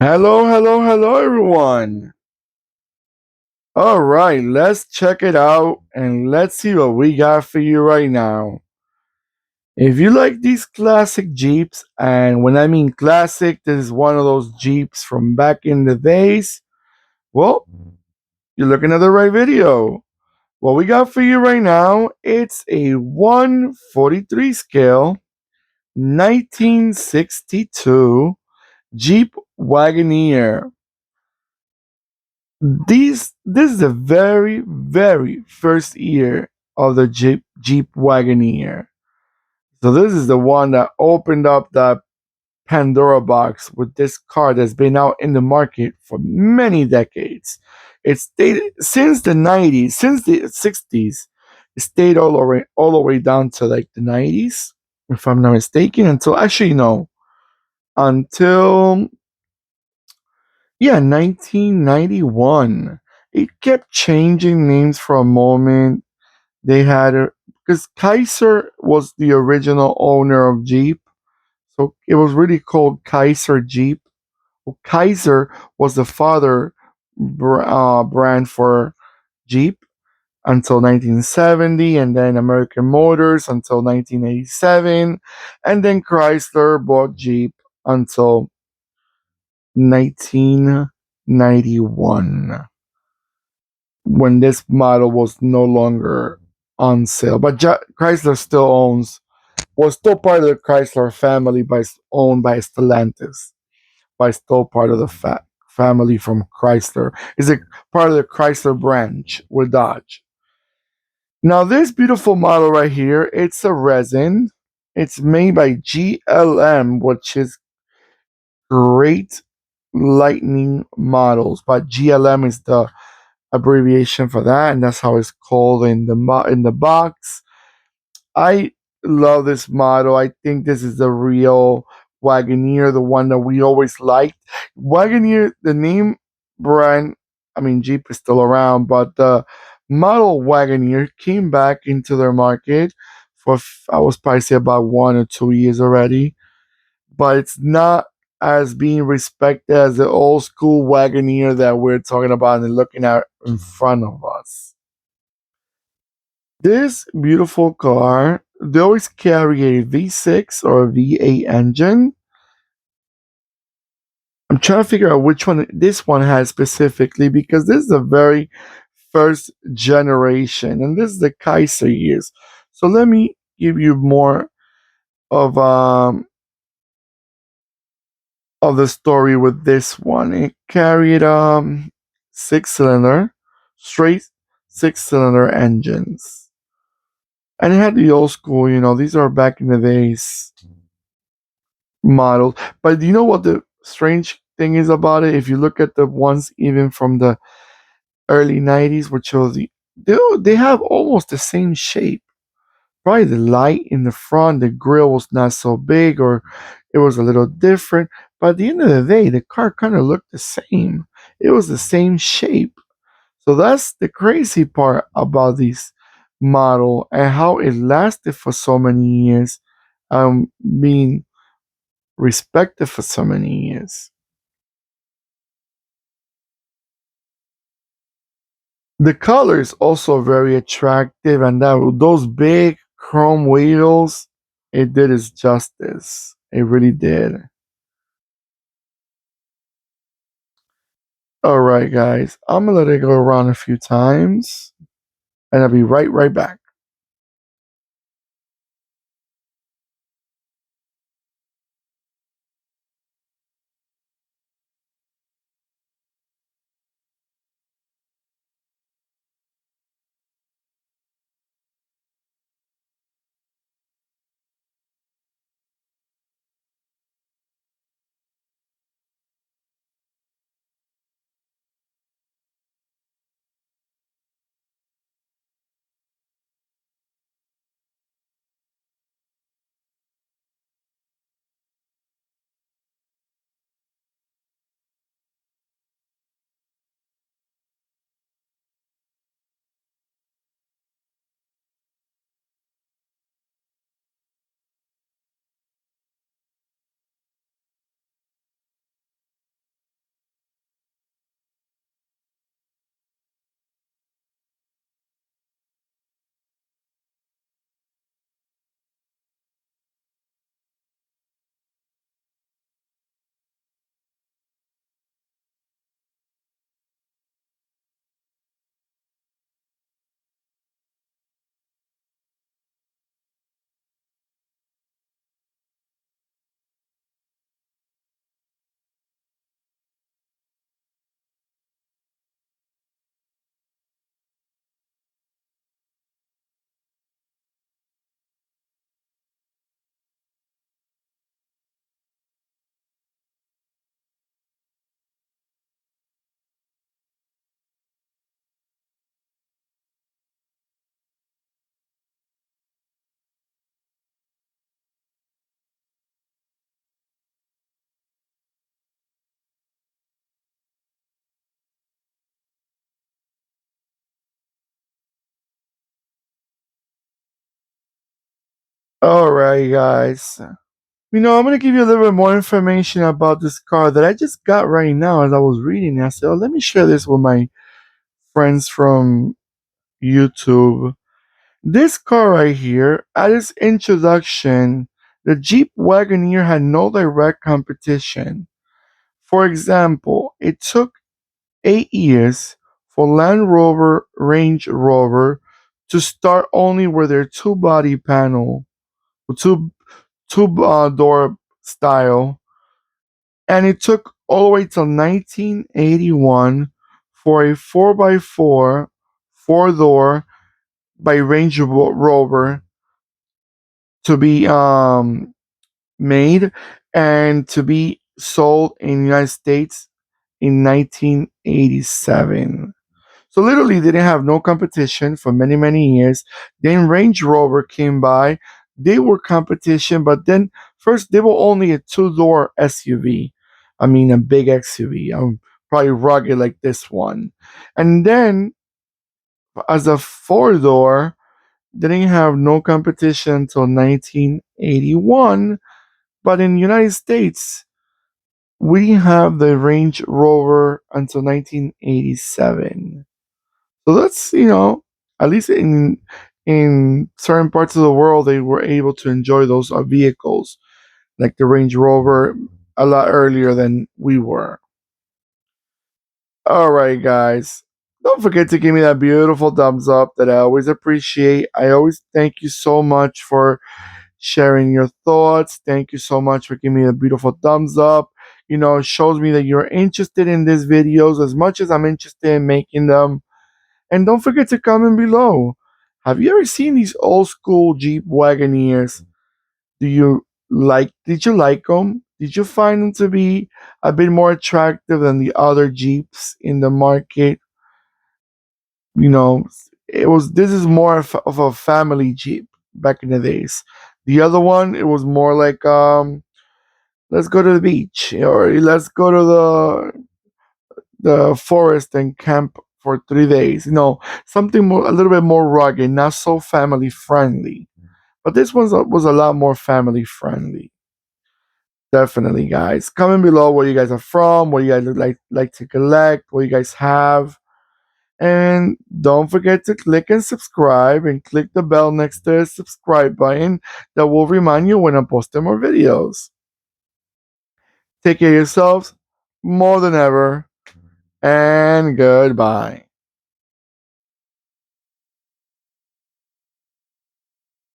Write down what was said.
Hello, hello, hello, everyone. All right, let's check it out and let's see what we got for you right now. If you like these classic Jeeps, and when I mean classic, this is one of those Jeeps from back in the days, well, you're looking at the right video. What we got for you right now, it's a 143 scale 1962 Jeep Wagoneer. This is the very first year of the Jeep Wagoneer. So this is the one that opened up the Pandora box with this car that's been out in the market for many decades. It stayed since the 90s, since the 60s. It stayed all the way down to like the 90s, if I'm not mistaken, until actually no, until yeah, 1991. It kept changing names for a moment. They had because Kaiser was the original owner of Jeep, so it was really called Kaiser Jeep. Well, Kaiser was the father brand for Jeep until 1970, and then American Motors until 1987, and then Chrysler bought Jeep until 1991 when this model was no longer on sale. But Chrysler still was still part of the Chrysler family, by owned by Stellantis, by still part of the family from Chrysler. Is a part of the Chrysler branch with Dodge. Now this beautiful model right here, it's a resin. It's made by GLM, which is Great Lightning Models. But GLM is the abbreviation for that, and that's how it's called in the box. I love this model. I think this is the real Wagoneer, the one that we always liked. Wagoneer, the name brand, I mean, Jeep is still around, but the model Wagoneer came back into their market for, I was probably say about 1 or 2 years already, but it's not as being respected as the old school Wagoneer that we're talking about and looking at in front of us. This beautiful car, they always carry a V6 or a V8 engine. I'm trying to figure out which one this one has specifically because this is the very first generation and this is the Kaiser years. So let me give you more of um of the story with this one. It carried 6 cylinder, straight 6 cylinder engines. And it had the old school, these are back in the days models. But do you know what the strange thing is about it? If you look at the ones even from the early 90s, which shows they have almost the same shape. Probably the light in the front, the grill was not so big or it was a little different. But at the end of the day, the car kind of looked the same. It was the same shape. So that's the crazy part about this model and how it lasted for so many years. Being respected for so many years. The color is also very attractive, and those big chrome wheels, it did its justice. It really did. All right, guys, I'm gonna let it go around a few times, and I'll be right back. All right, guys. I'm going to give you a little bit more information about this car that I just got right now as I was reading it. I said, oh, let me share this with my friends from YouTube. This car right here, at its introduction, the Jeep Wagoneer had no direct competition. For example, it took 8 years for Land Rover Range Rover to start only with their two body panel, two door style, and it took all the way till 1981 for a 4x4 four door by Range Rover to be made and to be sold in the United States in 1987. So literally, they didn't have no competition for many, many years. Then Range Rover came by. They were competition, but then first they were only a two-door SUV. I mean, a big SUV. Probably rugged like this one. And then as a four-door, they didn't have no competition until 1981. But in the United States, we have the Range Rover until 1987. So that's at least in certain parts of the world they were able to enjoy those vehicles like the Range Rover a lot earlier than we were. All right, guys. Don't forget to give me that beautiful thumbs up that I always appreciate. I always thank you so much for sharing your thoughts. Thank you so much for giving me a beautiful thumbs up. It shows me that you're interested in these videos as much as I'm interested in making them. And don't forget to comment below. Have you ever seen these old school Jeep Wagoneers? Did you like them? Did you find them to be a bit more attractive than the other Jeeps in the market? You know, this is more of a family Jeep back in the days. The other one, it was more like let's go to the beach or let's go to the forest and camp for 3 days. Something more, a little bit more rugged, not so family friendly. But this one was a lot more family friendly. Definitely, guys. Comment below where you guys are from, what you guys would like to collect, what you guys have. And don't forget to click and subscribe and click the bell next to the subscribe button that will remind you when I'm posting more videos. Take care of yourselves more than ever, and goodbye.